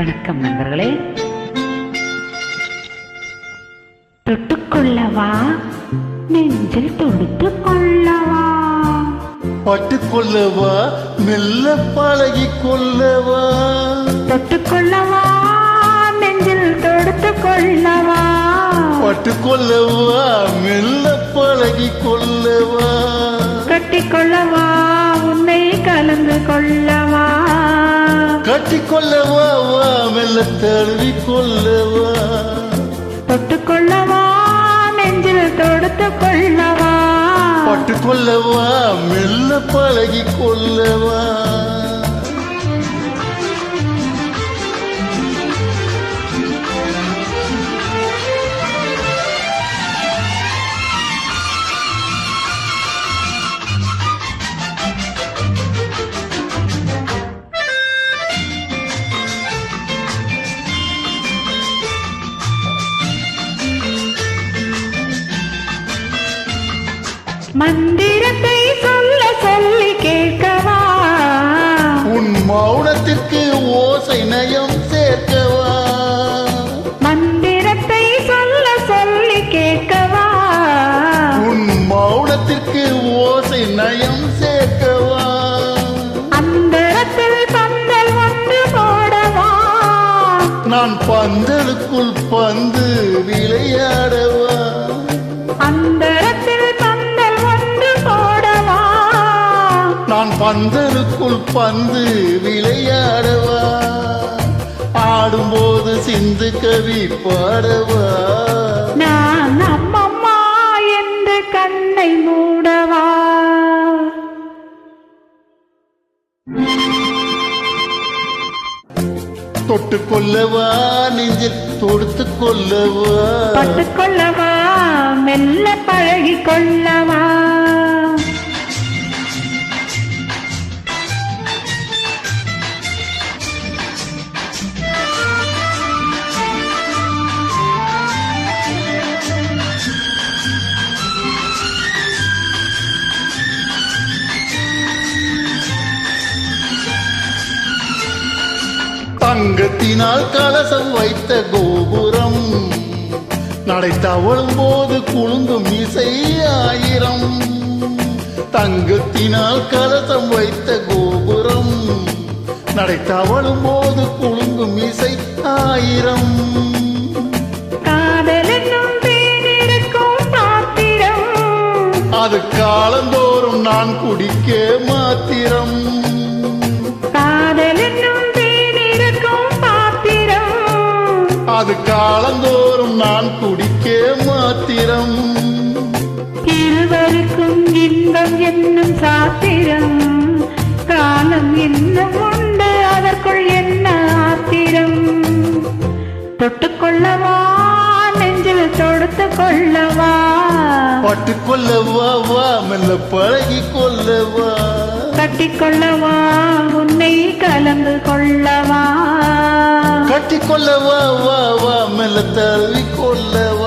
வணக்கம் நண்பர்களே. தொட்டுக்கொள்ளவா, நெஞ்சில் தொடுத்து கொள்ளவா, பட்டுக்கொள்ளவா, மெல்ல பழகி கொள்ளவா, தொட்டுக்கொள்ளவா, நெஞ்சில் தொடுத்து கொள்ளவா, பட்டுக்கொள்ளவா, மெல்ல பழகி கொள்ளவா, கட்டிக்கொள்ளவா, உன்னை கலந்து கொள்ளவா, கட்டிக்கொள்ளவா, வா மெல்ல தழுவி கொள்ளவா, தொட்டுக்கொள்ளவா, நெஞ்சில் தொடுத்து கொள்ளவா, பட்டுக்கொள்ளவா, மெல்ல பழகி கொள்ளவா. மந்திரத்தை சொல்ல சொல்லி கேட்கவா, உன் மௌனத்திற்கு ஓசை நயம் சேர்க்கவா, மந்திரத்தை சொல்ல சொல்லி கேட்கவா, உன் மௌனத்திற்கு ஓசை நயம் சேர்க்கவா, அந்தரத்தில் பந்தல் ஒன்று போடவா, நான் பந்தலுக்குள் பந்து விளையாடவா, அந்தரத்தில் பந்தல் ஒன்று போடவா, நான் பந்தலுக்குள் பந்து விளையாடவா, ஆடும்போது சிந்து கவி பாடவா, நான் அம்மம்மா என்று கண்ணை மூடவா, தொட்டுக்கொள்ளவா, நெஞ்சில் தொடுத்து கொள்ளவா, பட்டுக்கொள்ளவா, மெல்ல பழகி கொள்ளவா, தங்கத்தினால் கலசம் வைத்த கோபுரம் நடை தவழும் போது குலுங்கும் இசை ஆயிரம், தங்கத்தினால் கலசம் வைத்த கோபுரம் நடை தவழும் போது குலுங்கும் இசை ஆயிரம், காதல் என்னும் தேனிருக்கும் பாத்திரம், அது காலந்தோறும் நான் குடிக்க மாத்திரம், காதல் என்னும் தேனிருக்கும் பாத்திரம், அது காலந்தோறும் நான் குடிக்க மாத்திரம், இருவருக்கும் இன்பம் என்னும் சாத்திரம், காலம் இன்னும் உண்டு அதற்குள் என்ன ஆத்திரம், தொட்டுக்கொள்ளவா, நெஞ்சில் தொடுத்து கொள்ளவா, பட்டுக்கொள்ளவா, வா மெல்ல பழகி கொள்ளவா, கட்டிக்கொள்ளவா, உன்னை கலந்து கொள்ளவா, கட்டிக்கொள்ளவா, வா வா மெல்ல தழுவி கொள்ளவா.